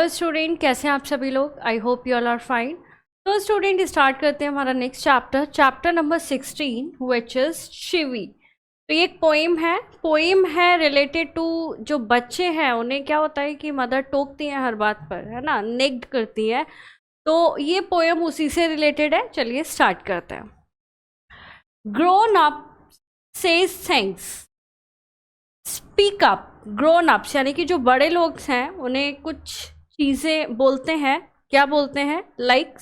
Hello student, कैसे हैं आप सभी लोग। I hope you all are fine. तो स्टूडेंट स्टार्ट करते हैं हमारा next chapter number 16 which is शिवी। तो ये एक पोएम है रिलेटेड टू जो बच्चे हैं उन्हें क्या होता है कि मदर टोकती हैं हर बात पर, है ना, नेग्ड करती है। तो ये पोएम उसी से रिलेटेड है। चलिए स्टार्ट करते हैं। Grown up says things, speak up. Grown ups यानी कि जो बड़े लोग हैं उन्हें कुछ चीज़ें बोलते हैं। क्या बोलते हैं? Like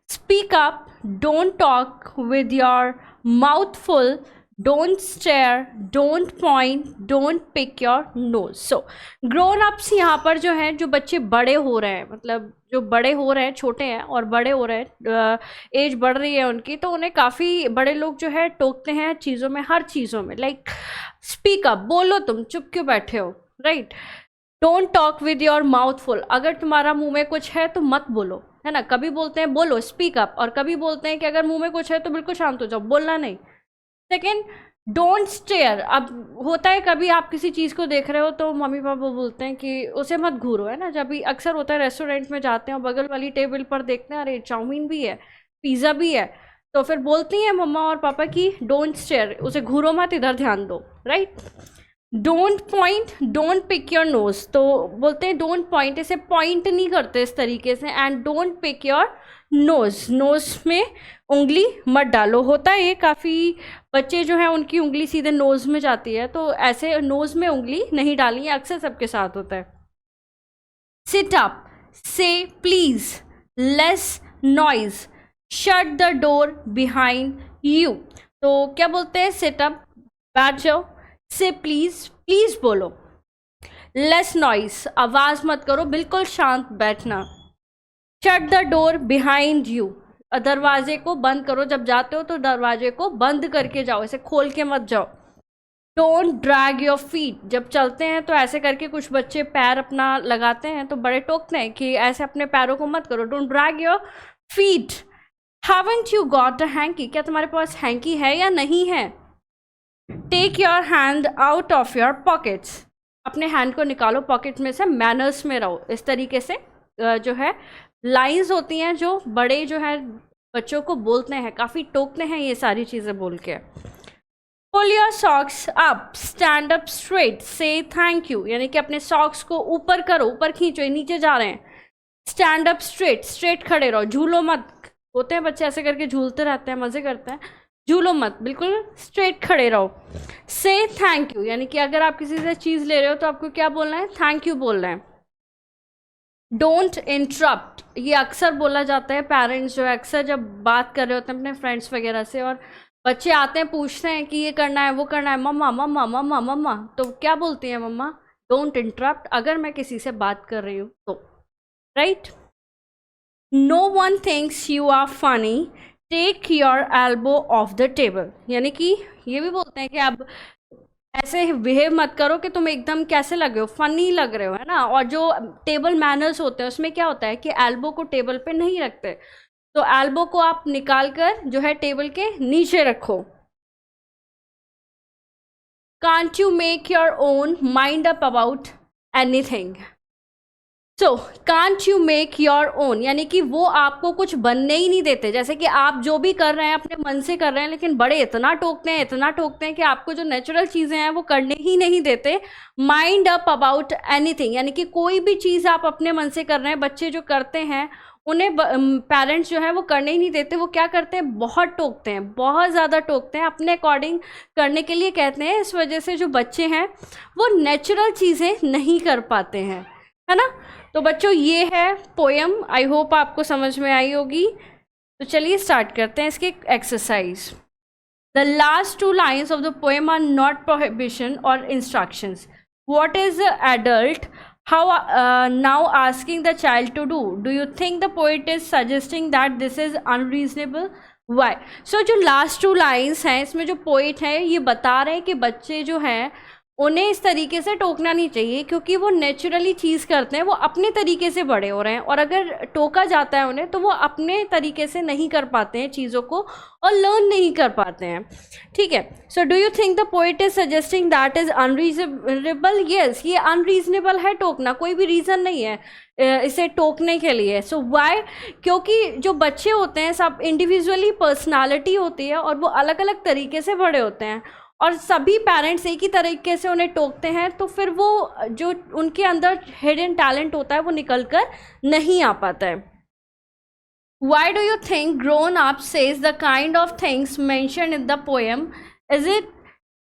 speak up, don't talk with your mouth full, don't stare, don't point, don't pick your nose. So grown ups यहाँ पर जो है, जो बच्चे बड़े हो रहे हैं, मतलब जो बड़े हो रहे हैं, छोटे हैं और बड़े हो रहे हैं, एज बढ़ रही है उनकी, तो उन्हें काफ़ी बड़े लोग जो है टोकते हैं चीज़ों में, हर चीज़ों में। लाइक स्पीक अप, बोलो, तुम चुप क्यों बैठे हो, right. Don't talk with your mouth full, अगर तुम्हारा मुंह में कुछ है तो मत बोलो, है ना। कभी बोलते हैं बोलो, स्पीक अप, और कभी बोलते हैं कि अगर मुंह में कुछ है तो बिल्कुल शांत हो जाओ, बोलना नहीं। Second, don't stare. अब होता है कभी आप किसी चीज़ को देख रहे हो तो मम्मी पापा बोलते हैं कि उसे मत घूरो, है ना। जब भी अक्सर होता है रेस्टोरेंट में जाते हैं और बगल वाली टेबल पर देखते हैं अरे चाउमीन भी है, पिज़्ज़ा भी है, तो फिर बोलती हैं मम्मा और पापा कि डोंट स्टेयर, उसे घूरो मत, इधर ध्यान दो, right. Don't point, don't pick your nose, तो बोलते हैं डोंट पॉइंट, इसे पॉइंट नहीं करते इस तरीके से। And don't pick your nose, nose में उंगली मत डालो। होता है ये, काफ़ी बच्चे जो हैं उनकी उंगली सीधे नोज में जाती है, तो ऐसे नोज में उंगली नहीं डालनी है, अक्सर सबके साथ होता है। सिट अप, से please, less noise, shut the door behind you. तो क्या बोलते हैं? सिट अप, बैठ जाओ। से प्लीज, प्लीज बोलो। लेस नॉइज, आवाज मत करो, बिल्कुल शांत बैठना। Shut the door behind you, दरवाजे को बंद करो, जब जाते हो तो दरवाजे को बंद करके जाओ, इसे खोल के मत जाओ। डोंट ड्रैग योर फीट, जब चलते हैं तो ऐसे करके कुछ बच्चे पैर अपना लगाते हैं तो बड़े टोकते हैं कि ऐसे अपने पैरों को मत करो। Don't drag your feet. Haven't you got a hanky, क्या तुम्हारे पास हैंकी है या नहीं है। Take your hand out of your pockets, अपने हैंड को निकालो पॉकेट में से, मैनर्स में रहो। इस तरीके से जो है लाइंस होती हैं जो बड़े जो है बच्चों को बोलते हैं, काफ़ी टोकते हैं ये सारी चीज़ें बोल के। Pull your socks up, stand up straight, say thank you, यानी कि अपने सॉक्स को ऊपर करो, ऊपर खींचो, ये नीचे जा रहे हैं। स्टैंड अप स्ट्रेट, स्ट्रेट खड़े रहो, झूलो मत। होते हैं बच्चे ऐसे करके झूलते रहते हैं, मज़े करते हैं, झूलो मत, बिल्कुल स्ट्रेट खड़े रहो। से थैंक यू, यानी कि अगर आप किसी से चीज़ ले रहे हो तो आपको क्या बोलना है? थैंक यू बोलना है। डोंट इंटरप्ट, ये अक्सर बोला जाता है, पेरेंट्स जो है अक्सर जब बात कर रहे होते हैं अपने फ्रेंड्स वगैरह से और बच्चे आते हैं पूछते हैं कि ये करना है वो करना है, मम्मा मम्मा मम्मा मम्मा, तो क्या बोलती है मम्मा? डोंट इंटरप्ट, अगर मैं किसी से बात कर रही हूँ तो, right. No one thinks you are funny, take your elbow off the table, यानी कि ये भी बोलते हैं कि अब ऐसे बिहेव मत करो कि तुम एकदम कैसे लग रहे हो, फनी लग रहे हो, है ना। और जो टेबल मैनर्स होते हैं उसमें क्या होता है कि एल्बो को टेबल पे नहीं रखते, तो एल्बो को आप निकाल कर जो है टेबल के नीचे रखो। Can't you make your own mind up about anything. So can't you make your own, यानी कि वो आपको कुछ बनने ही नहीं देते। जैसे कि आप जो भी कर रहे हैं अपने मन से कर रहे हैं, लेकिन बड़े इतना टोकते हैं, इतना टोकते हैं कि आपको जो नेचुरल चीज़ें हैं वो करने ही नहीं देते। माइंड अप अबाउट एनीथिंग, यानी कि कोई भी चीज़ आप अपने मन से कर रहे हैं, बच्चे जो करते हैं उन्हें पेरेंट्स जो है वो करने ही नहीं देते। वो क्या करते हैं? बहुत टोकते हैं, बहुत ज़्यादा टोकते हैं, अपने अकॉर्डिंग करने के लिए कहते हैं। इस वजह से जो बच्चे हैं वो नेचुरल चीज़ें नहीं कर पाते हैं, है ना। तो बच्चों ये है पोएम, आई होप आपको समझ में आई होगी। तो चलिए स्टार्ट करते हैं इसके exercise. The last two lines of the poem are not prohibition और instructions. What is adult, how now asking the child to do, do you think the poet is suggesting that this is unreasonable, why. So जो last two lines हैं इसमें जो poet है ये बता रहे हैं कि बच्चे जो हैं उन्हें इस तरीके से टोकना नहीं चाहिए, क्योंकि वो नेचुरली चीज़ करते हैं, वो अपने तरीके से बड़े हो रहे हैं, और अगर टोका जाता है उन्हें तो वो अपने तरीके से नहीं कर पाते हैं चीज़ों को और लर्न नहीं कर पाते हैं, ठीक है। So do you think the poet is suggesting that is unreasonable? Yes, ये अनरीजनेबल है टोकना, कोई भी रीज़न नहीं है। इसे टोकने के लिए। सो वाई, क्योंकि जो बच्चे होते हैं सब इंडिविजुअली पर्सनालिटी होती है और वो अलग अलग तरीके से बड़े होते हैं, और सभी पेरेंट्स एक ही तरीके से उन्हें टोकते हैं, तो फिर वो जो उनके अंदर हिडन टैलेंट होता है वो निकल कर नहीं आ पाता है। Why do you think grown up says the kind of things mentioned in the poem?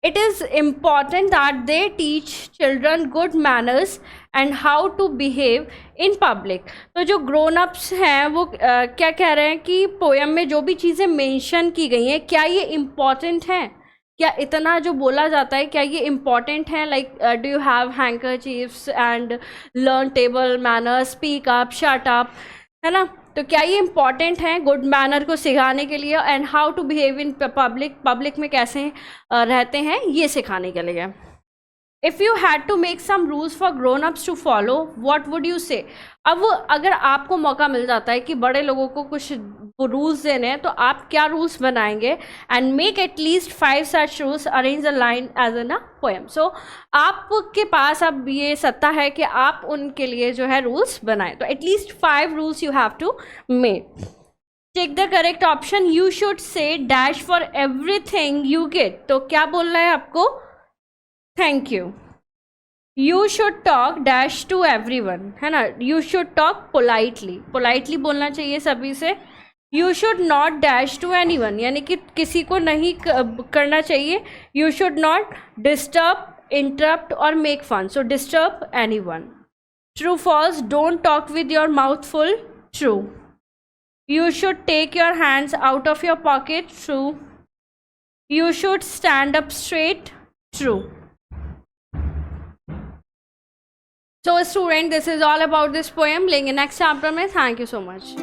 It is important that they teach children good manners and how to behave in public. तो जो grown ups हैं वो क्या कह रहे हैं कि poem में जो भी चीज़ें मेंशन की गई हैं क्या ये इम्पॉर्टेंट हैं, क्या इतना जो बोला जाता है क्या ये इम्पॉर्टेंट है, like do you have handkerchiefs and learn table manner, speak up, shut up, है ना, तो क्या ये इम्पॉर्टेंट है गुड मैनर को सिखाने के लिए, and how to behave in public में कैसे रहते हैं ये सिखाने के लिए। If you had to make some rules for grown ups to follow, what would you say? अब अगर आपको मौका मिल जाता है कि बड़े लोगों को कुछ रूल्स देने हैं तो आप क्या रूल्स बनाएंगे? And make at least 5 such rules, arrange a line as in a poem. So आपके पास अब ये सत्ता है कि आप उनके लिए जो है रूल्स बनाएं, तो at least 5 rules you have to make. Take the correct option, you should say dash for everything you get, तो क्या बोलना है आपको? Thank you. You should talk dash to everyone, है ना, you should talk politely, politely बोलना चाहिए सभी से। You should not dash to anyone, यानी कि किसी को नहीं करना चाहिए। You should not disturb, interrupt और make fun, so disturb anyone. True false, don't talk with your mouth full, true. You should take your hands out of your pocket, true. You should stand up straight, true. So student, this is all about this poem. लेंगे next chapter में. Thank you so much.